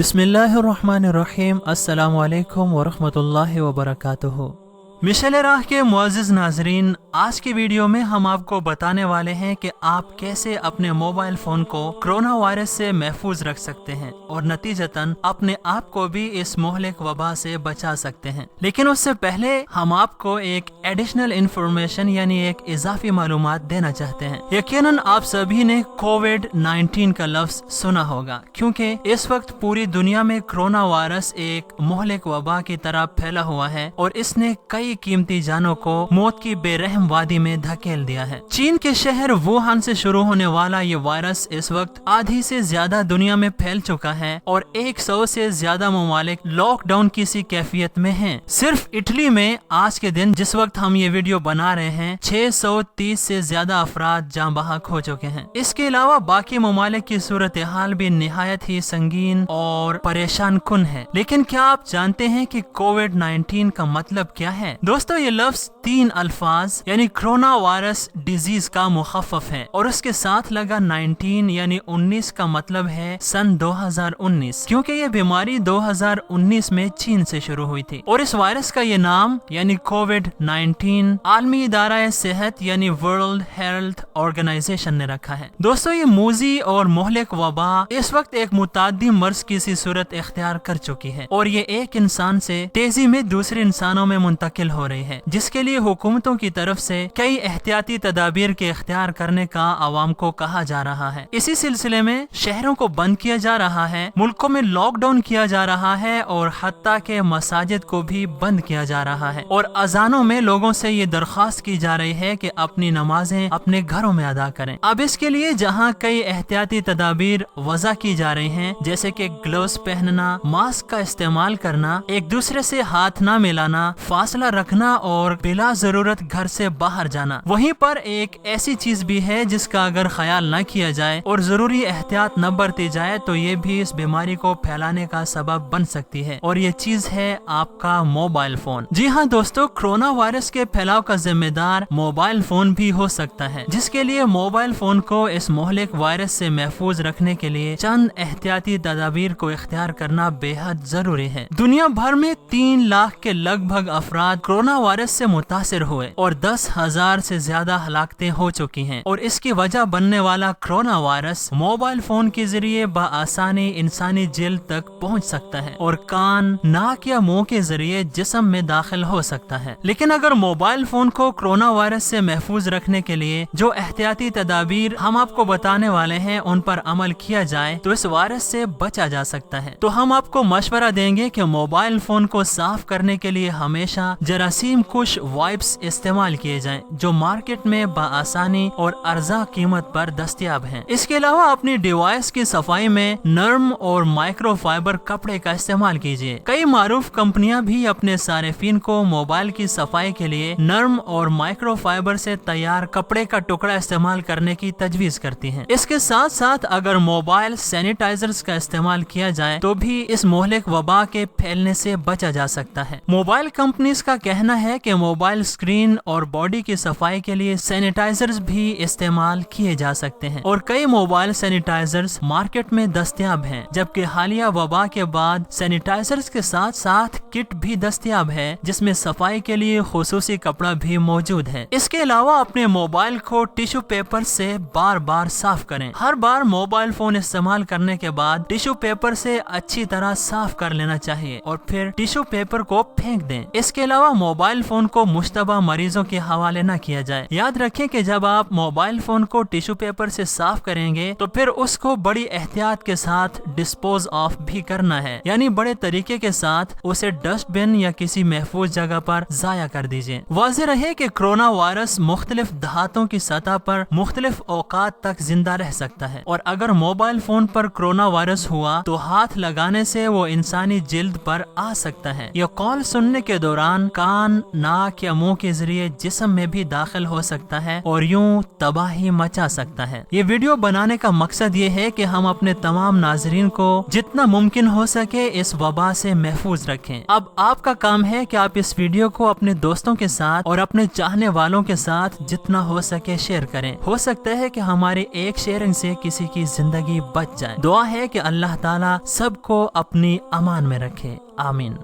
बिस्मिल्लाहिर्रहमानिर्रहीम। अस्सलामु अलैकुम वरहमतुल्लाहि वबरकातुहू। मिशल राह के मुअज़्ज़िज़ नाज़रीन, आज की वीडियो में हम आपको बताने वाले हैं कि आप कैसे अपने मोबाइल फ़ोन को कोरोना वायरस से महफूज रख सकते हैं और नतीजतन अपने आप को भी इस मोहलिक वबा से बचा सकते हैं। लेकिन उससे पहले हम आपको एक एडिशनल इंफॉर्मेशन यानी एक इजाफी मालूमात देना चाहते हैं। यकीनन आप सभी ने कोविड-19 का लफ्ज़ सुना होगा, क्योंकि इस वक्त पूरी दुनिया में कोरोना वायरस एक मोहलिक वबा की तरह फैला हुआ है और इसने कई कीमती जानों को मौत की बेरहम वादी में धकेल दिया है। चीन के शहर वुहान से शुरू होने वाला ये वायरस इस वक्त आधी से ज्यादा दुनिया में फैल चुका है और 100 से ज्यादा ममालिक लॉकडाउन की सी कैफियत में हैं। सिर्फ इटली में आज के दिन जिस वक्त हम ये वीडियो बना रहे हैं 630 से ज्यादा अफराद जान बहक हो चुके हैं। इसके अलावा बाकी ममालिक की सूरत हाल भी निहायत ही संगीन और परेशान कुन है। लेकिन क्या आप जानते हैं कि कोविड-19 का मतलब क्या है? दोस्तों, ये लफ्ज 3 अल्फाज यानी कोरोना वायरस डिजीज का मुखफ़फ़ है और उसके साथ लगा 19 यानी 19 का मतलब है सन 2019, क्योंकि ये बीमारी 2019 में चीन से शुरू हुई थी। और इस वायरस का ये नाम यानी कोविड-19 आलमी इदारा सेहत यानी वर्ल्ड हेल्थ ऑर्गेनाइजेशन ने रखा है। दोस्तों, ये मूजी और मोहलिक वबा इस वक्त एक मुतादी मर्ज की सी सूरत इख्तियार कर चुकी है और ये एक इंसान से तेजी में दूसरे इंसानों में मुंतकिल हो रही है, जिसके लिए हुकूमतों की तरफ से कई एहतियाती तदाबीर के इख्तियार करने का आवाम को कहा जा रहा है। इसी सिलसिले में शहरों को बंद किया जा रहा है, मुल्कों में लॉकडाउन किया जा रहा है और हत्ता के मसाजिद को भी बंद किया जा रहा है और अजानों में लोगों से ये दरख्वास्त की जा रही है कि अपनी नमाजें अपने घरों में अदा करें। अब इसके लिए जहाँ कई एहतियाती तदाबीर वज़ा की जा रही हैं, जैसे कि ग्लव्स पहनना, मास्क का इस्तेमाल करना, एक दूसरे से हाथ न मिलाना, फासला रखना और बिला जरूरत घर से बाहर जाना, वहीं पर एक ऐसी चीज भी है जिसका अगर ख्याल न किया जाए और जरूरी एहतियात न बरती जाए तो ये भी इस बीमारी को फैलाने का सबब बन सकती है और ये चीज है आपका मोबाइल फोन। जी हाँ दोस्तों, कोरोना वायरस के फैलाव का जिम्मेदार मोबाइल फोन भी हो सकता है, जिसके लिए मोबाइल फोन को इस मोहलिक वायरस से महफूज रखने के लिए चंद एहतियाती तदाबीर को इख्तियार करना बेहद जरूरी है। दुनिया भर में 3 लाख के लगभग अफराद कोरोना वायरस से मुतासिर हुए और 10,000 से ज्यादा हलाकतें हो चुकी हैं और इसकी वजह बनने वाला कोरोना वायरस मोबाइल फोन के जरिए बआसानी इंसानी जिल्द तक पहुंच सकता है और कान, नाक या मुंह के जरिए जिस्म में दाखिल हो सकता है। लेकिन अगर मोबाइल फोन को कोरोना वायरस से महफूज रखने के लिए जो एहतियाती तदाबीर हम आपको बताने वाले हैं उन पर अमल किया जाए तो इस वायरस से बचा जा सकता है। तो हम आपको मशवरा देंगे कि मोबाइल फोन को साफ करने के लिए हमेशा जरासीम कुश वाइप्स इस्तेमाल किए जाएं, जो मार्केट में बआसानी और अर्जा कीमत पर दस्तयाब हैं। इसके अलावा अपनी डिवाइस की सफाई में नर्म और माइक्रोफाइबर कपड़े का इस्तेमाल कीजिए। कई मारूफ कंपनियां भी अपने सारिफिन को मोबाइल की सफाई के लिए नर्म और माइक्रोफाइबर से तैयार कपड़े का टुकड़ा इस्तेमाल करने की तजवीज करती हैं। इसके साथ साथ अगर मोबाइल सैनिटाइजर्स का इस्तेमाल किया जाए तो भी इस मोहलिक वबा के फैलने से बचा जा सकता है। मोबाइल कंपनीज का कहना है कि मोबाइल स्क्रीन और बॉडी की सफाई के लिए सैनिटाइजर्स भी इस्तेमाल किए जा सकते हैं और कई मोबाइल सैनिटाइजर्स मार्केट में दस्तयाब हैं, जबकि हालिया वबा के बाद सैनिटाइजर्स के साथ साथ किट भी दस्तयाब है जिसमें सफाई के लिए खुसूसी कपड़ा भी मौजूद है। इसके अलावा अपने मोबाइल को टिश्यू पेपर से बार बार साफ करें। हर बार मोबाइल फोन इस्तेमाल करने के बाद टिश्यू पेपर से अच्छी तरह साफ कर लेना चाहिए और फिर टिश्यू पेपर को फेंक दें। इसके अलावा मोबाइल फोन को मुश्तबा मरीजों के हवाले न किया जाए। याद रखें कि जब आप मोबाइल फोन को टिश्यू पेपर से साफ करेंगे तो फिर उसको बड़ी एहतियात के साथ डिस्पोज ऑफ भी करना है, यानी बड़े तरीके के साथ उसे डस्टबिन या किसी महफूज जगह पर जाया कर दीजिए। वाज़ेह रहे कि कोरोना वायरस मुख्तलिफ धातों की सतह पर मुख्तलिफ औकात तक जिंदा रह सकता है और अगर मोबाइल फोन पर कोरोना वायरस हुआ तो हाथ लगाने से वो इंसानी जिल्द पर आ सकता है या कॉल सुनने के दौरान कान, नाक या मुंह के जरिए जिस्म में भी दाखिल हो सकता है और यूं तबाही मचा सकता है। ये वीडियो बनाने का मकसद ये है कि हम अपने तमाम नाजरीन को जितना मुमकिन हो सके इस वबा से महफूज रखें। अब आपका काम है कि आप इस वीडियो को अपने दोस्तों के साथ और अपने चाहने वालों के साथ जितना हो सके शेयर करें। हो सकता है कि हमारे एक शेयरिंग से किसी की जिंदगी बच जाए। दुआ है कि अल्लाह ताला सबको अपनी अमान में रखे। आमीन।